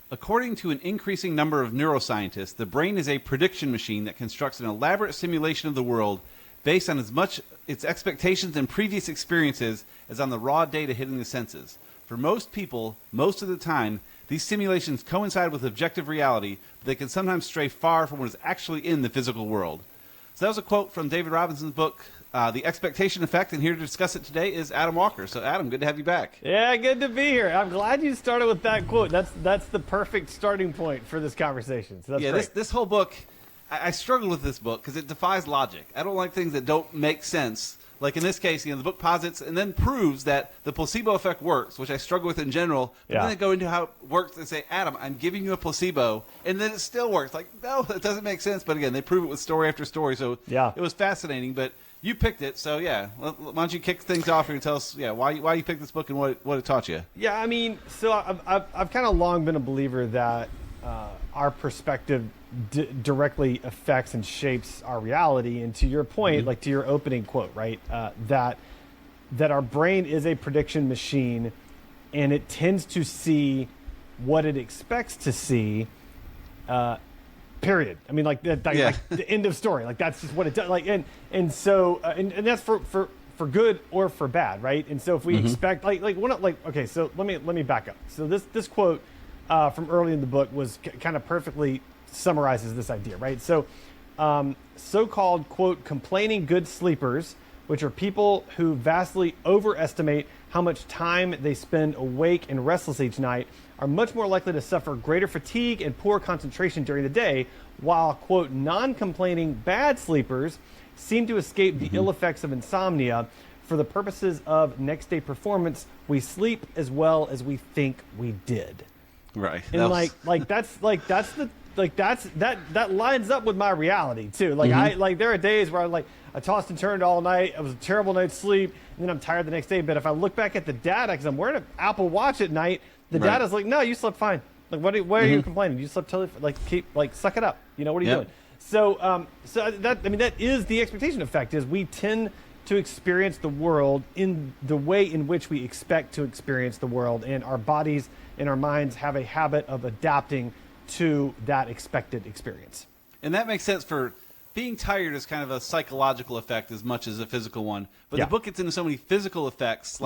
According to an increasing number of neuroscientists, the brain is a prediction machine that constructs an elaborate simulation of the world based on as much its expectations and previous experiences as on the raw data hitting the senses. For most people, most of the time, these simulations coincide with objective reality, but they can sometimes stray far from what is actually in the physical world. So that was a quote from David Robinson's book, The Expectation Effect, and here to discuss it today is Adam Walker. So, Adam, good to have you back. Yeah, good to be here. I'm glad you started with that quote. That's the perfect starting point for this conversation. So that's great. This whole book, I struggle with this book because it defies logic. I don't like things that don't make sense. Like in this case, the book posits and then proves that the placebo effect works, which I struggle with in general. But then they go into how it works and say, Adam, I'm giving you a placebo, and then it still works. Like, no, that doesn't make sense. But again, they prove it with story after story. So it was fascinating. But you picked it, so why don't you kick things off here and tell us, why you picked this book and what it taught you? Yeah, I mean, so I've kind of long been a believer that our perspective directly affects and shapes our reality. And to your point, like to your opening quote, right, that our brain is a prediction machine, and it tends to see what it expects to see. Period. I mean, like like the end of story. Like that's just what it does. Like and so that's for good or for bad, right? And so if we expect okay, so let me back up. So this quote from early in the book was kind of perfectly summarizes this idea, right? So so-called quote complaining good sleepers, which are people who vastly overestimate how much time they spend awake and restless each night, are much more likely to suffer greater fatigue and poor concentration during the day, while, quote, non-complaining bad sleepers seem to escape the ill effects of insomnia. For the purposes of next day performance, we sleep as well as we think we did. Right. And that lines up with my reality too. Like there are days where I tossed and turned all night. It was a terrible night's sleep, and then I'm tired the next day. But if I look back at the data, because I'm wearing an Apple Watch at night, the data's like, no, you slept fine. Like, why are you complaining? You slept totally suck it up. What are you doing? So, that is the expectation effect. Is we tend to experience the world in the way in which we expect to experience the world, and our bodies and our minds have a habit of adapting to that expected experience. And that makes sense for being tired is kind of a psychological effect as much as a physical one. But the book gets into so many physical effects,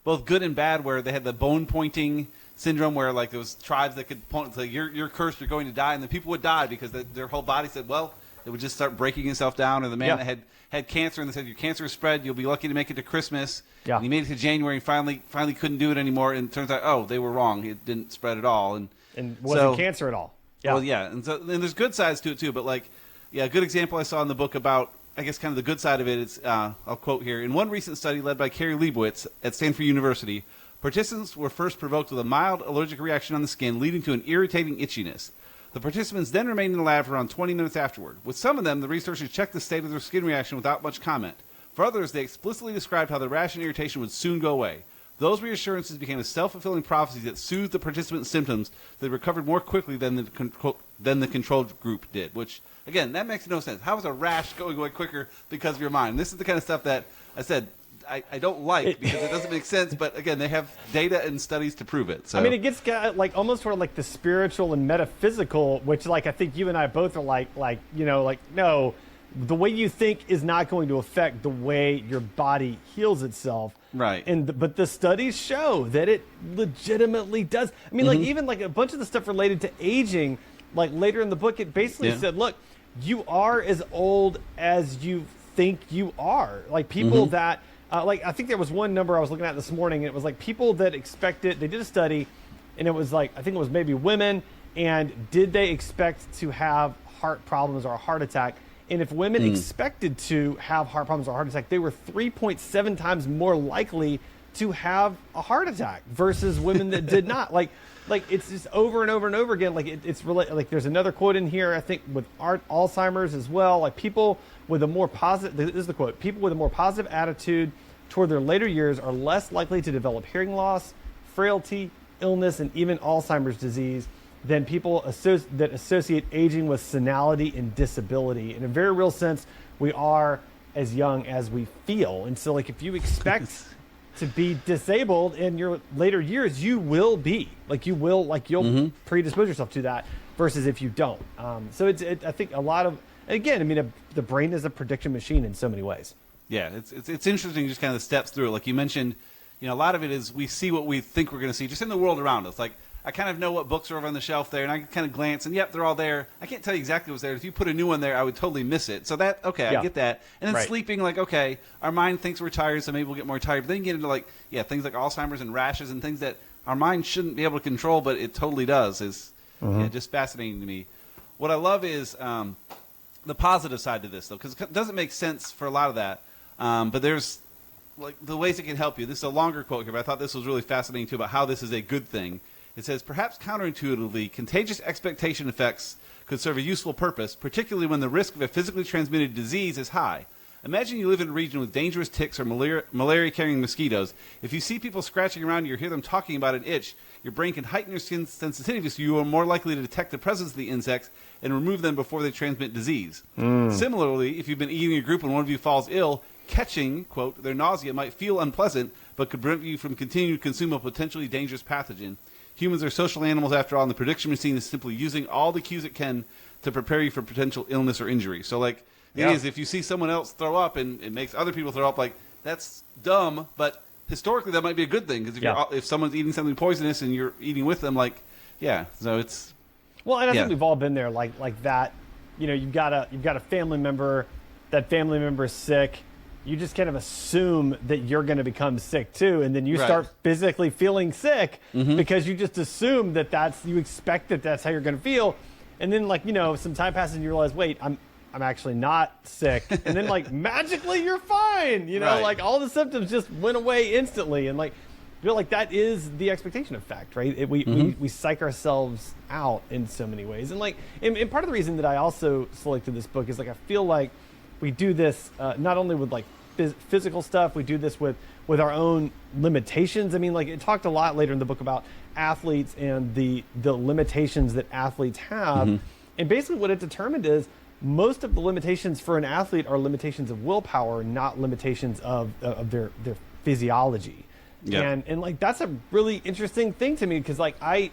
both good and bad, where they had the bone pointing syndrome, where like there was tribes that could point, like you're cursed, you're going to die, and then people would die because their whole body said, well, it would just start breaking itself down. Or the man that had cancer, and they said, your cancer is spread, you'll be lucky to make it to Christmas. And he made it to January and finally couldn't do it anymore, and it turns out, they were wrong. It didn't spread at all. And wasn't cancer at all. Well, and there's good sides to it too, but a good example I saw in the book about, I guess, kind of the good side of it is, I'll quote here, in one recent study led by Carrie Leibowitz at Stanford University, participants were first provoked with a mild allergic reaction on the skin, leading to an irritating itchiness. The participants then remained in the lab for around 20 minutes afterward. With some of them, the researchers checked the state of their skin reaction without much comment. For others, they explicitly described how the rash and irritation would soon go away. Those reassurances became a self-fulfilling prophecy that soothed the participants' symptoms. They recovered more quickly than the controlled group did, which, again, that makes no sense. How is a rash going away quicker because of your mind? This is the kind of stuff that I said I don't like because it doesn't make sense, but, again, they have data and studies to prove it. So. I mean, it gets almost sort of the spiritual and metaphysical, which, I think you and I both are no, the way you think is not going to affect the way your body heals itself. Right. But the studies show that it legitimately does. I mean, even a bunch of the stuff related to aging, later in the book, it basically said, look, you are as old as you think you are. People that, I think there was one number I was looking at this morning, and it was people that expected, they did a study, and it was I think it was maybe women, and did they expect to have heart problems or a heart attack? And if women expected to have heart problems or heart attack, they were 3.7 times more likely to have a heart attack versus women that did not. It's just over and over and over again. It's really there's another quote in here, I think, with Alzheimer's as well. People with a more positive, this is the quote, people with a more positive attitude toward their later years are less likely to develop hearing loss, frailty, illness, and even Alzheimer's disease than people that associate aging with senility and disability. In a very real sense, we are as young as we feel. And so, if you expect to be disabled in your later years. You will be you'll predispose yourself to that versus if you don't. So I think a lot of, again, I mean, the brain is a prediction machine in so many ways. Yeah, it's interesting just kind of the steps through it. Like you mentioned, a lot of it is we see what we think we're going to see just in the world around us. Like I kind of know what books are over on the shelf there, and I can kind of glance, and yep, they're all there. I can't tell you exactly what's there. If you put a new one there, I would totally miss it. So I get that. And then sleeping, like, okay, our mind thinks we're tired, so maybe we'll get more tired. But then you get into, like, things like Alzheimer's and rashes and things that our mind shouldn't be able to control, but it totally does. Is just fascinating to me. What I love is the positive side to this, though, because it doesn't make sense for a lot of that. But there's, like, the ways it can help you. This is a longer quote here, but I thought this was really fascinating, too, about how this is a good thing. It says, perhaps counterintuitively, contagious expectation effects could serve a useful purpose, particularly when the risk of a physically transmitted disease is high. Imagine you live in a region with dangerous ticks or malaria-carrying mosquitoes. If you see people scratching around you or hear them talking about an itch, your brain can heighten your skin's sensitivity so you are more likely to detect the presence of the insects and remove them before they transmit disease. Similarly, if you've been eating in a group and one of you falls ill, catching, quote, their nausea might feel unpleasant, but could prevent you from continuing to consume a potentially dangerous pathogen. Humans are social animals, after all, and the prediction machine is simply using all the cues it can to prepare you for potential illness or injury. So, like, the thing is, if you see someone else throw up and it makes other people throw up, like, that's dumb, but historically that might be a good thing, because if someone's eating something poisonous and you're eating with them, like, so it's... Well, and I think we've all been there, like that. You've got a family member, that family member is sick, you just kind of assume that you're going to become sick too, and then you start physically feeling sick because you just assume you expect that's how you're going to feel, and then some time passes and you realize, wait, I'm actually not sick, and then magically you're fine. Like all the symptoms just went away instantly, and that is the expectation effect, right? We psych ourselves out in so many ways, and and part of the reason that I also selected this book is I feel like we do this not only with physical stuff, we do this with our own limitations. I mean, it talked a lot later in the book about athletes and the limitations that athletes have, and basically what it determined is most of the limitations for an athlete are limitations of willpower, not limitations of their physiology. And that's a really interesting thing to me, because I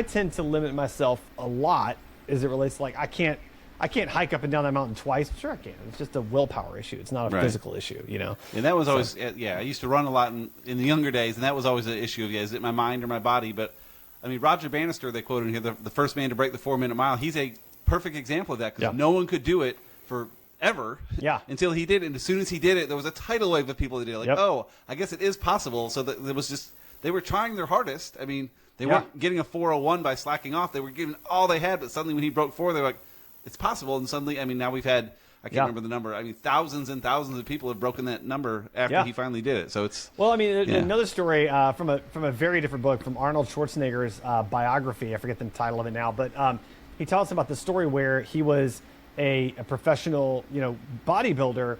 tend to limit myself a lot as it relates to I can't hike up and down that mountain twice. Sure, I can. It's just a willpower issue. It's not a physical issue, And that was always, I used to run a lot in the younger days, and that was always an issue of, is it my mind or my body? But, I mean, Roger Bannister, they quoted in here, the first man to break the 4-minute mile, he's a perfect example of that, because no one could do it forever until he did it. And as soon as he did it, there was a tidal wave of people that did it. Oh, I guess it is possible. So that it was just, they were trying their hardest. I mean, they weren't getting a 4:01 by slacking off. They were giving all they had, but suddenly when he broke 4, they were like, it's possible, and suddenly, I mean, now we've had, I can't remember the number, I mean, thousands and thousands of people have broken that number after he finally did it, so it's... Well, I mean, another story from a very different book, from Arnold Schwarzenegger's biography, I forget the title of it now, but he tells us about the story where he was a professional, bodybuilder,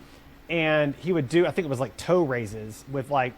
and he would do, I think it was toe raises with a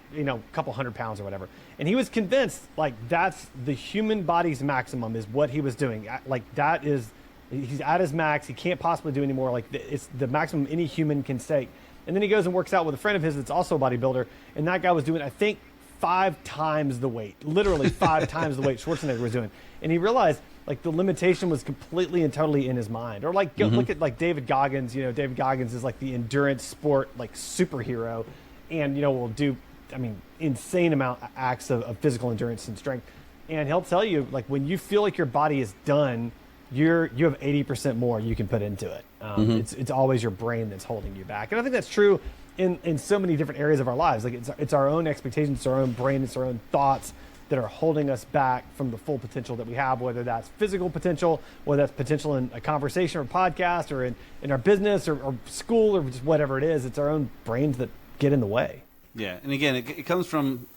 couple 100 pounds or whatever, and he was convinced, that's the human body's maximum is what he was doing, that is... He's at his max. He can't possibly do any more. It's the maximum any human can take. And then he goes and works out with a friend of his that's also a bodybuilder, and that guy was doing, I think, 5 times the weight, literally 5 times the weight Schwarzenegger was doing. And he realized the limitation was completely and totally in his mind. Or look at David Goggins. David Goggins is the endurance sport superhero, and will do, I mean, insane amount of acts of physical endurance and strength. And he'll tell you when you feel like your body is done, you have 80% more you can put into it. It's always your brain that's holding you back, and I think that's true in so many different areas of our lives. It's our own expectations, it's our own brain, it's our own thoughts that are holding us back from the full potential that we have. Whether that's physical potential, whether that's potential in a conversation or a podcast, or in our business or school, or just whatever it is. It's our own brains that get in the way. Yeah, and again, it comes from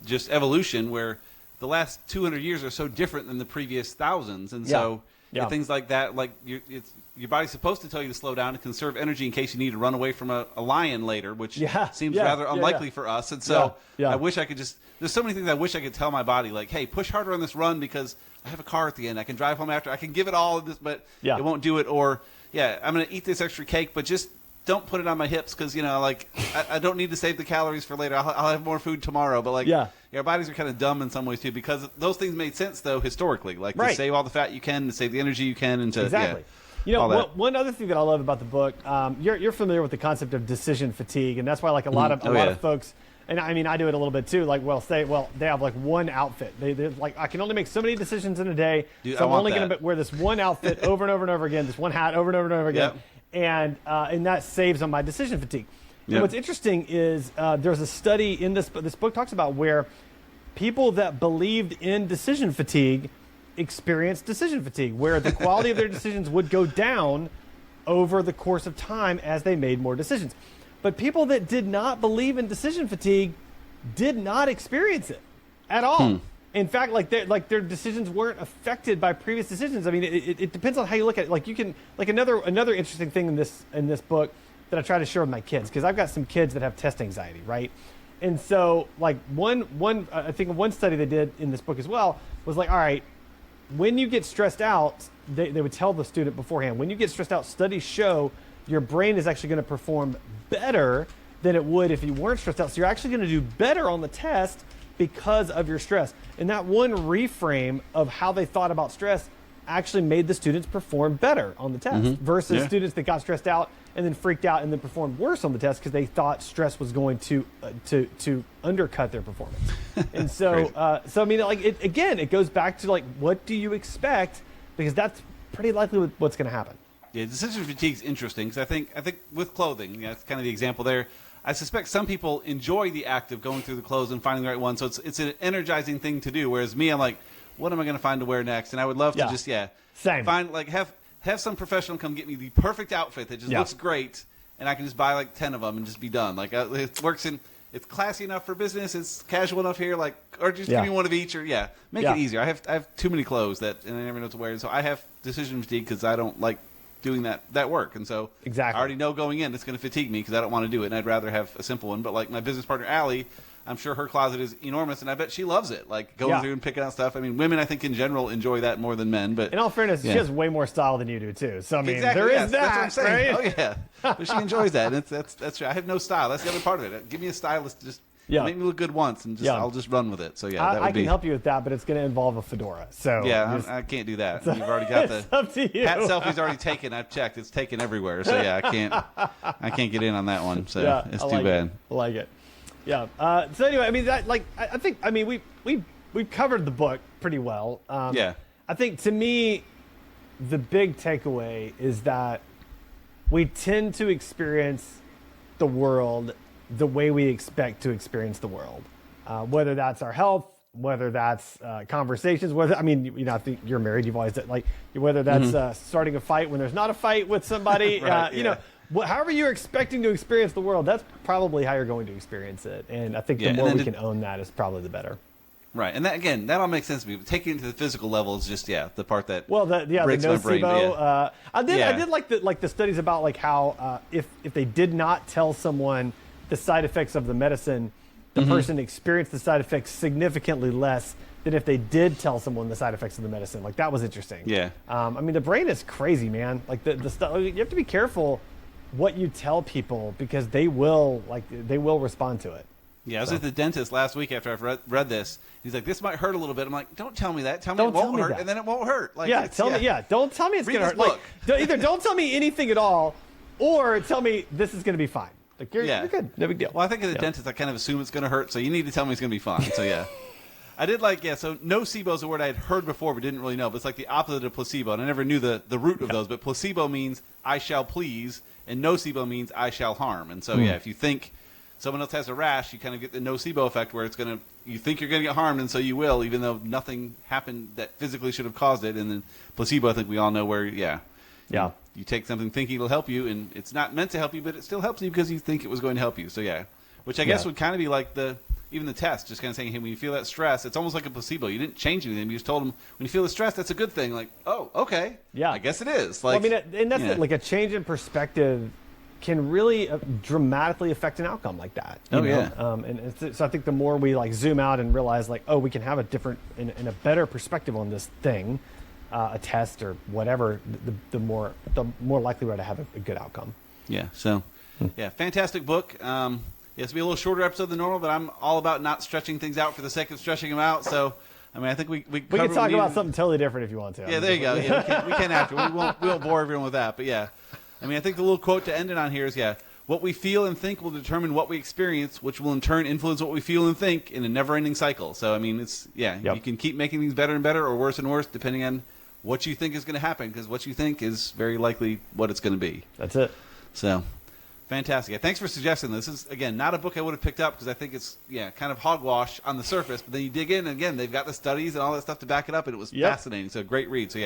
just evolution, where the last 200 years are so different than the previous thousands, and so. Yeah. Things like that, your body's supposed to tell you to slow down to conserve energy in case you need to run away from a lion later, which seems rather unlikely for us. And so I wish I could there's so many things I wish I could tell my body, hey, push harder on this run because I have a car at the end. I can drive home after. I can give it all of this, but it won't do it. Or, I'm going to eat this extra cake, but just don't put it on my hips because, like, I don't need to save the calories for later. I'll have more food tomorrow. But, like, our bodies are kind of dumb in some ways, too, because those things made sense, though, historically. Like, to save all the fat you can, to save the energy you can, and to, exactly. One other thing that I love about the book, you're familiar with the concept of decision fatigue, and that's why, like, a lot of folks, and I mean, I do it a little bit, too, like, they have, like, one outfit. They're like, I can only make so many decisions in a day, so I'm only going to wear this one outfit over and over and over again, this one hat over and over and over again. Yep. And that saves on my decision fatigue. Yep. And what's interesting is there's a study in this book talks about where people that believed in decision fatigue experienced decision fatigue, where the quality of their decisions would go down over the course of time as they made more decisions. But people that did not believe in decision fatigue did not experience it at all. In fact, their decisions weren't affected by previous decisions. I mean, it depends on how you look at it. Like, you can, like, another interesting thing in this book that I try to share with my kids, because I've got some kids that have test anxiety, right? And so, like, I think one study they did in this book as well was like, all right, when you get stressed out, they would tell the student beforehand, when you get stressed out, studies show your brain is actually going to perform better than it would if you weren't stressed out. So you're actually going to do better on the test because of your stress. And that one reframe of how they thought about stress actually made the students perform better on the test versus students that got stressed out and then freaked out and then performed worse on the test because they thought stress was going to undercut their performance. And so, I mean, like, it goes back to, like, what do you expect? Because that's pretty likely what's going to happen. Yeah, decision fatigue is interesting because I think with clothing, that's kind of the example there. I suspect some people enjoy the act of going through the clothes and finding the right one, so it's an energizing thing to do. Whereas me, I'm like, what am I going to find to wear next? And I would love to just find, like, have some professional come get me the perfect outfit that just looks great, and I can just buy like 10 of them and just be done. Like, it works in. It's classy enough for business. It's casual enough here. Like, or just give me one of each, or make it easier. I have too many clothes and I never know what to wear. And so I have decision fatigue because I don't like doing that work. And so I already know going in it's going to fatigue me because I don't want to do it, and I'd rather have a simple one. But like my business partner Allie, I'm sure her closet is enormous, and I bet she loves it. Like going through and picking out stuff. I mean, women I think in general enjoy that more than men. But in all fairness, she has way more style than you do too. So I mean, there is that. That's what I'm saying. Right? Oh yeah, but she enjoys that. And that's true. I have no style. That's the other part of it. Give me a stylist just. Make me look good once, and I'll just run with it. So I can help you with that, but it's going to involve a fedora. So I can't do that. You've already got the up to you. hat selfie's already taken. I've checked; it's taken everywhere. So I can't get in on that one. So it's too bad. I like it. Yeah. So anyway, I mean I think we've covered the book pretty well. I think to me, the big takeaway is that we tend to experience the world the way we expect to experience the world, whether that's our health, whether that's conversations, I think you're married, you've always done, like, whether that's starting a fight when there's not a fight with somebody, however you're expecting to experience the world, that's probably how you're going to experience it. And I think the more we can own that is probably the better. Right, and that all makes sense to me. But taking it to the physical level is just the part that breaks the my brain. nocebo. I did like the studies about like how if they did not tell someone the side effects of the medicine, the person experienced the side effects significantly less than if they did tell someone the side effects of the medicine. Like, that was interesting. Yeah. I mean, the brain is crazy, man. Like the stuff. You have to be careful what you tell people because they will respond to it. Yeah, I was at the dentist last week after I've read this. He's like, "This might hurt a little bit." I'm like, "Don't tell me that. Tell me it won't hurt, and then it won't hurt." Like, tell me. Yeah, don't tell me it's going to hurt. Like, either don't tell me anything at all, or tell me this is going to be fine. Like, you're good. No big deal. Well, I think as a dentist, I kind of assume it's going to hurt, so you need to tell me it's going to be fine. So, I did so nocebo is a word I had heard before but didn't really know, but it's like the opposite of placebo, and I never knew the root of those, but placebo means I shall please, and nocebo means I shall harm. And so, if you think someone else has a rash, you kind of get the nocebo effect where you think you're going to get harmed, and so you will, even though nothing happened that physically should have caused it. And then placebo, I think we all know where, you take something thinking it'll help you, and it's not meant to help you, but it still helps you because you think it was going to help you. So, which I guess would kind of be like even the test, just kind of saying, hey, when you feel that stress, it's almost like a placebo. You didn't change anything. You just told them, when you feel the stress, that's a good thing. Like, oh, okay. Yeah. I guess it is. Like, well, I mean, and that's it. Like, a change in perspective can really dramatically affect an outcome like that. You know? So I think the more we like zoom out and realize like, oh, we can have a different and a better perspective on this thing, a test or whatever, the more likely we're to have a good outcome. Yeah. So yeah, fantastic book. It's be a little shorter episode than normal, but I'm all about not stretching things out for the sake of stretching them out. So, I mean, I think we can talk about something totally different if you want to. Yeah, there you go. Yeah, we can after. We won't bore everyone with that. But yeah, I mean, I think the little quote to end it on here is, what we feel and think will determine what we experience, which will in turn influence what we feel and think in a never-ending cycle. So, I mean, you can keep making things better and better or worse and worse depending on what you think is going to happen, because what you think is very likely what it's going to be. That's it. So, fantastic. Yeah, thanks for suggesting this. This is, again, not a book I would have picked up because I think it's, kind of hogwash on the surface. But then you dig in, and again, they've got the studies and all that stuff to back it up, and it was fascinating. So, great read. So,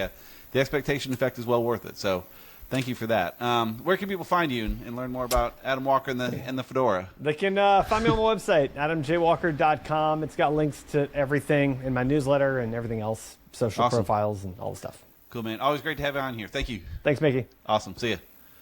the expectation effect is well worth it. So, thank you for that. Where can people find you and learn more about Adam Walker and the Fedora? They can find me on my website, adamjwalker.com. It's got links to everything in my newsletter and everything else, social profiles and all the stuff. Cool, man. Always great to have you on here. Thank you. Thanks, Mickey. Awesome. See ya.